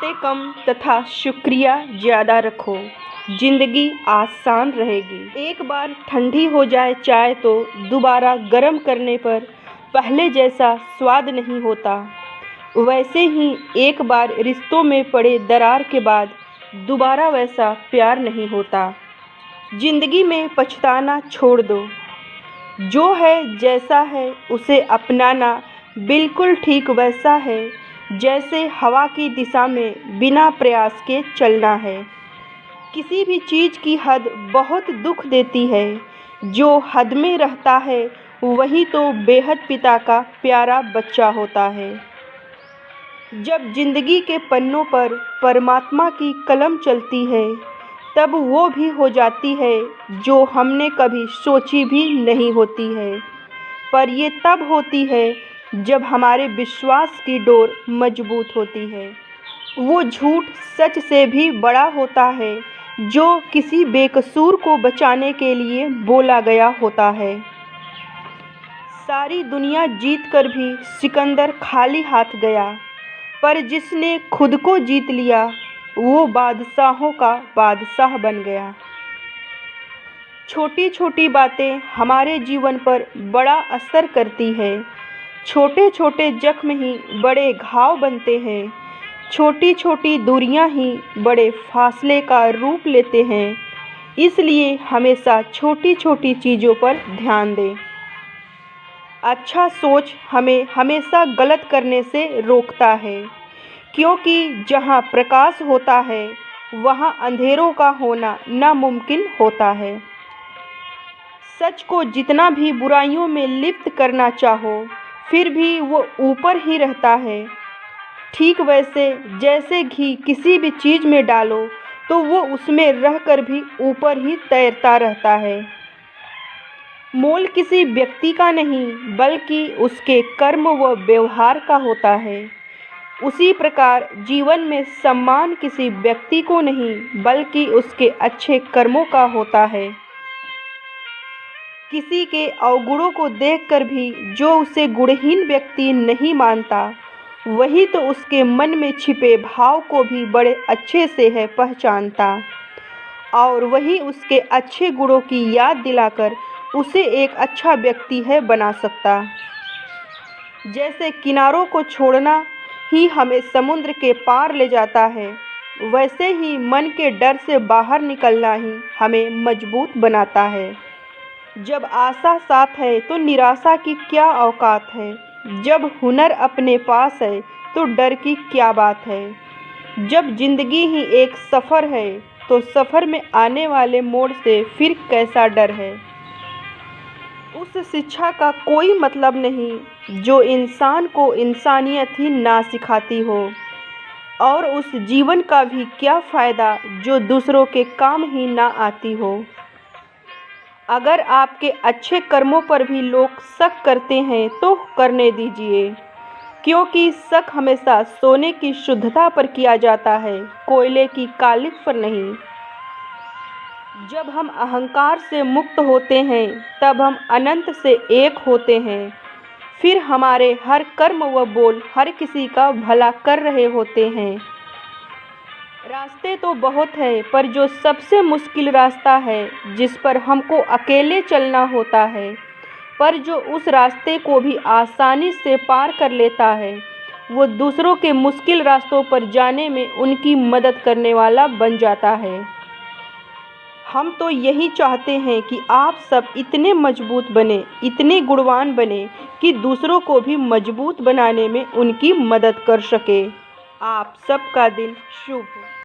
बातें कम तथा शुक्रिया ज़्यादा रखो, जिंदगी आसान रहेगी। एक बार ठंडी हो जाए चाय तो दोबारा गर्म करने पर पहले जैसा स्वाद नहीं होता। वैसे ही एक बार रिश्तों में पड़े दरार के बाद दोबारा वैसा प्यार नहीं होता। जिंदगी में पछताना छोड़ दो। जो है जैसा है उसे अपनाना बिल्कुल ठीक वैसा है जैसे हवा की दिशा में बिना प्रयास के चलना है। किसी भी चीज़ की हद बहुत दुख देती है। जो हद में रहता है वही तो बेहद पिता का प्यारा बच्चा होता है। जब जिंदगी के पन्नों पर परमात्मा की कलम चलती है तब वो भी हो जाती है जो हमने कभी सोची भी नहीं होती है। पर ये तब होती है जब हमारे विश्वास की डोर मजबूत होती है। वो झूठ सच से भी बड़ा होता है जो किसी बेकसूर को बचाने के लिए बोला गया होता है। सारी दुनिया जीत कर भी सिकंदर खाली हाथ गया, पर जिसने खुद को जीत लिया वो बादशाहों का बादशाह बन गया। छोटी छोटी बातें हमारे जीवन पर बड़ा असर करती है। छोटे छोटे जख्म ही बड़े घाव बनते हैं। छोटी छोटी दूरियां ही बड़े फासले का रूप लेते हैं। इसलिए हमेशा छोटी छोटी चीज़ों पर ध्यान दें। अच्छा सोच हमें हमेशा गलत करने से रोकता है, क्योंकि जहाँ प्रकाश होता है वहाँ अंधेरों का होना नामुमकिन होता है। सच को जितना भी बुराइयों में लिप्त करना चाहो फिर भी वो ऊपर ही रहता है। ठीक वैसे जैसे घी किसी भी चीज़ में डालो तो वो उसमें रहकर भी ऊपर ही तैरता रहता है। मोल किसी व्यक्ति का नहीं बल्कि उसके कर्म व व्यवहार का होता है। उसी प्रकार जीवन में सम्मान किसी व्यक्ति को नहीं बल्कि उसके अच्छे कर्मों का होता है। किसी के अवगुणों को देखकर भी जो उसे गुणहीन व्यक्ति नहीं मानता वही तो उसके मन में छिपे भाव को भी बड़े अच्छे से है पहचानता, और वही उसके अच्छे गुणों की याद दिलाकर उसे एक अच्छा व्यक्ति है बना सकता। जैसे किनारों को छोड़ना ही हमें समुद्र के पार ले जाता है, वैसे ही मन के डर से बाहर निकलना ही हमें मजबूत बनाता है। जब आशा साथ है तो निराशा की क्या औकात है। जब हुनर अपने पास है तो डर की क्या बात है। जब जिंदगी ही एक सफ़र है तो सफ़र में आने वाले मोड़ से फिर कैसा डर है। उस शिक्षा का कोई मतलब नहीं जो इंसान को इंसानियत ही ना सिखाती हो, और उस जीवन का भी क्या फ़ायदा जो दूसरों के काम ही ना आती हो। अगर आपके अच्छे कर्मों पर भी लोग शक करते हैं तो करने दीजिए, क्योंकि शक हमेशा सोने की शुद्धता पर किया जाता है, कोयले की कालिख पर नहीं। जब हम अहंकार से मुक्त होते हैं तब हम अनंत से एक होते हैं। फिर हमारे हर कर्म व बोल हर किसी का भला कर रहे होते हैं। रास्ते तो बहुत है पर जो सबसे मुश्किल रास्ता है जिस पर हमको अकेले चलना होता है, पर जो उस रास्ते को भी आसानी से पार कर लेता है वो दूसरों के मुश्किल रास्तों पर जाने में उनकी मदद करने वाला बन जाता है। हम तो यही चाहते हैं कि आप सब इतने मजबूत बने, इतने गुणवान बने कि दूसरों को भी मजबूत बनाने में उनकी मदद कर सके। आप सबका दिन शुभ हो।